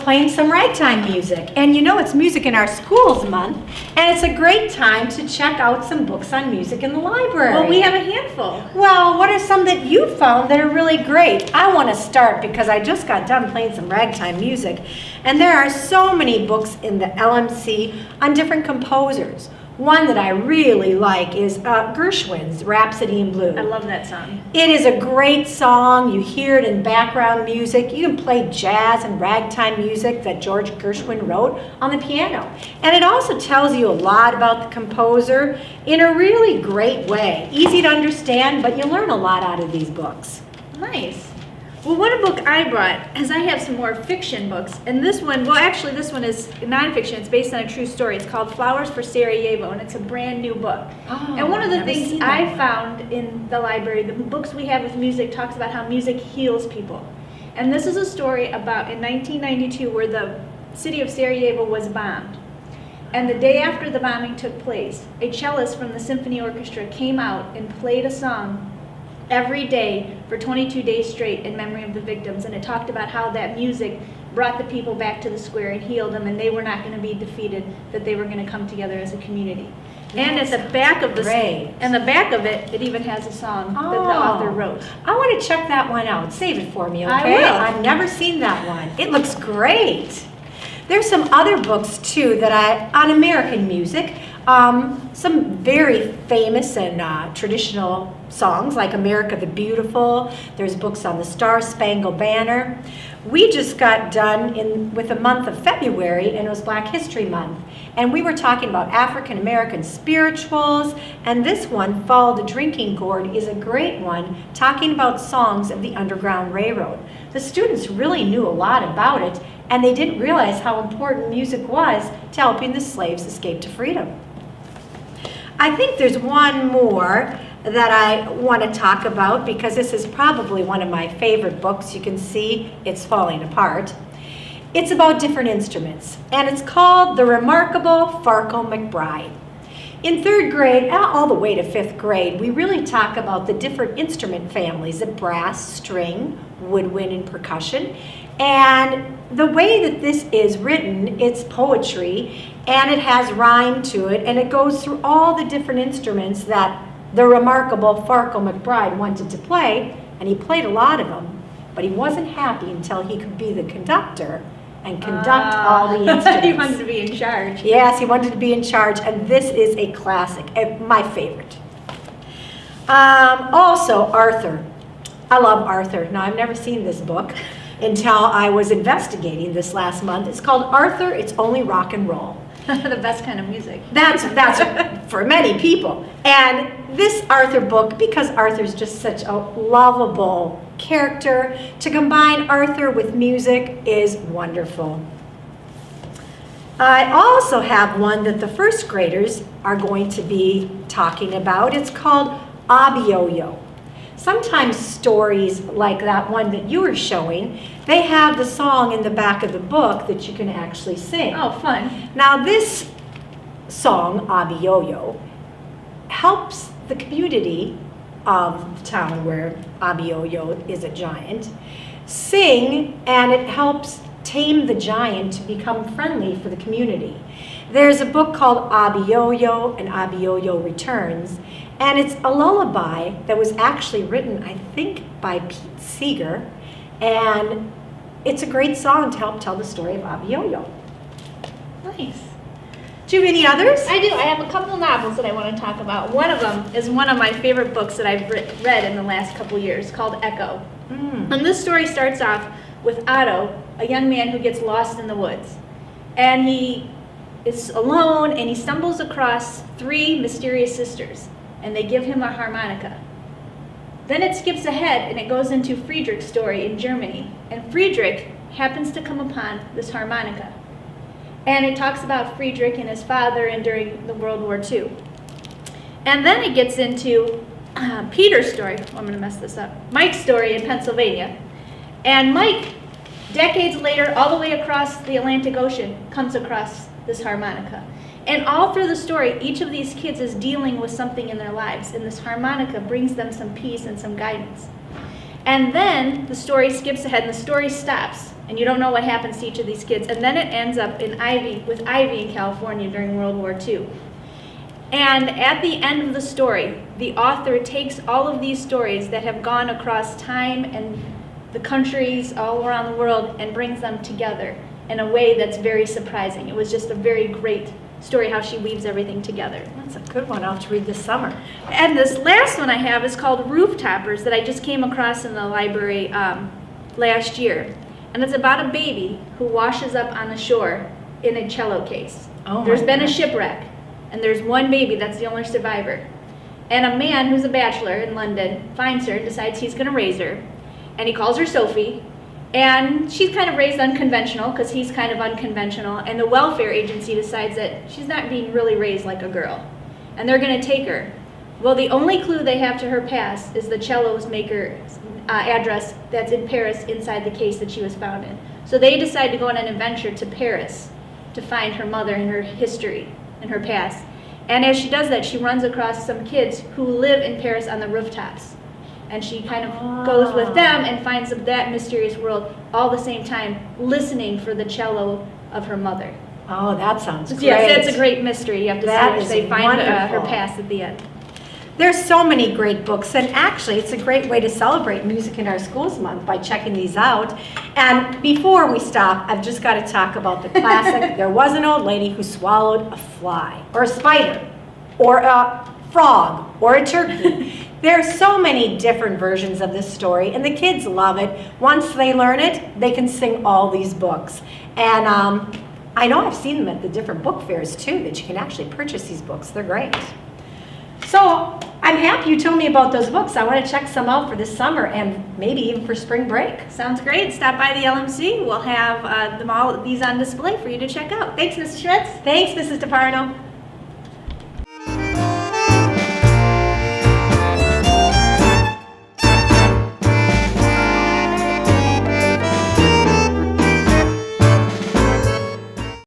playing some ragtime music. And you know it's Music in Our Schools month, and it's a great time to check out some books on music in the library. Well, we have a handful. Well, what are some that you found that are really great? I want to start because I just got done playing some ragtime music, and there are so many books in the LMC on different composers. One that I really like is Gershwin's Rhapsody in Blue. I love that song. It is a great song. You hear it in background music. You can play jazz and ragtime music that George Gershwin wrote on the piano. And it also tells you a lot about the composer in a really great way. Easy to understand, but you learn a lot out of these books. Nice. Well, one book I brought is I have some more fiction books, and this one, well, actually, this one is nonfiction. It's based on a true story. It's called Flowers for Sarajevo, and it's a brand new book. Oh, and one of the never things seen that I one. found in the library, the books we have with music, talks about how music heals people. And this is a story about in 1992 where the city of Sarajevo was bombed. And the day after the bombing took place, a cellist from the symphony orchestra came out and played a song every day for 22 days straight in memory of the victims, and it talked about how that music brought the people back to the square and healed them, and they were not going to be defeated, that they were going to come together as a community. And at the back of it, it even has a song that the author wrote. I want to check that one out. Save it for me, okay? I will. I've never seen that one. It looks great. There's some other books too that on American music. Some very famous and traditional songs like America the Beautiful. There's books on the Star Spangled Banner. We just got done with the month of February, and it was Black History Month. And we were talking about African American spirituals, and this one, Follow the Drinking Gourd, is a great one, talking about songs of the Underground Railroad. The students really knew a lot about it, and they didn't realize how important music was to helping the slaves escape to freedom. I think there's one more that I want to talk about because this is probably one of my favorite books. You can see it's falling apart. It's about different instruments, and it's called The Remarkable Farkle McBride. In 3rd grade, all the way to 5th grade, we really talk about the different instrument families of brass, string, woodwind, and percussion. And the way that this is written, it's poetry, and it has rhyme to it, and it goes through all the different instruments that the remarkable Farkle McBride wanted to play, and he played a lot of them, but he wasn't happy until he could be the conductor and conduct all the instruments. He wanted to be in charge. Yes, he wanted to be in charge, and this is a classic, my favorite. Also, Arthur. I love Arthur. Now, I've never seen this book until I was investigating this last month. It's called Arthur, It's Only Rock and Roll. The best kind of music. That's for many people. And this Arthur book, because Arthur's just such a lovable character, to combine Arthur with music is wonderful. I also have one that the 1st graders are going to be talking about. It's called Abioyo. Sometimes stories like that one that you were showing, they have the song in the back of the book that you can actually sing. Oh, fun. Now this song, Abioyo, helps the community of the town where Abioyo is a giant sing, and it helps tame the giant to become friendly for the community. There's a book called Abioyo and Abioyo Returns, and it's a lullaby that was actually written, I think, by Pete Seeger, and it's a great song to help tell the story of Abioyo. Nice. Do you have any others? I do. I have a couple novels that I want to talk about. One of them is one of my favorite books that I've read in the last couple years, called Echo. And this story starts off with Otto, a young man who gets lost in the woods. And he is alone, and he stumbles across 3 mysterious sisters, and they give him a harmonica. Then it skips ahead, and it goes into Friedrich's story in Germany. And Friedrich happens to come upon this harmonica. And it talks about Friedrich and his father and during the World War II. And then it gets into Peter's story. Oh, I'm going to mess this up. Mike's story in Pennsylvania. And Mike, decades later, all the way across the Atlantic Ocean, comes across this harmonica. And all through the story, each of these kids is dealing with something in their lives, and this harmonica brings them some peace and some guidance. And then the story skips ahead and the story stops. And you don't know what happens to each of these kids. And then it ends up with Ivy in California during World War II. And at the end of the story, the author takes all of these stories that have gone across time and the countries all around the world and brings them together in a way that's very surprising. It was just a very great story how she weaves everything together. That's a good one. I'll have to read this summer. And this last one I have is called Rooftoppers that I just came across in the library last year. And it's about a baby who washes up on the shore in a cello case. Oh, There's my been a gosh. shipwreck, and there's one baby that's the only survivor. And a man who's a bachelor in London finds her and decides he's going to raise her. And he calls her Sophie. And she's kind of raised unconventional because he's kind of unconventional. And the welfare agency decides that she's not being really raised like a girl. And they're going to take her. Well, the only clue they have to her past is the cello's maker's address that's in Paris inside the case that she was found in. So they decide to go on an adventure to Paris to find her mother and her history and her past. And as she does that, she runs across some kids who live in Paris on the rooftops. And she kind of goes with them and finds that mysterious world all the same time, listening for the cello of her mother. Oh, that sounds great. Yes, it's a great mystery. You have to That see is if they find her wonderful. past at the end. There's so many great books, and actually it's a great way to celebrate Music in Our Schools Month by checking these out. And before we stop, I've just got to talk about the classic, There Was an Old Lady Who Swallowed a Fly, or a spider, or a frog, or a turkey. There's so many different versions of this story, and the kids love it. Once they learn it, they can sing all these books. And I know I've seen them at the different book fairs too, that you can actually purchase these books. They're great. So I'm happy you told me about those books. I want to check some out for this summer and maybe even for spring break. Sounds great. Stop by the LMC. We'll have these on display for you to check out. Thanks, Mrs. Schmitz. Thanks, Mrs. DeParno.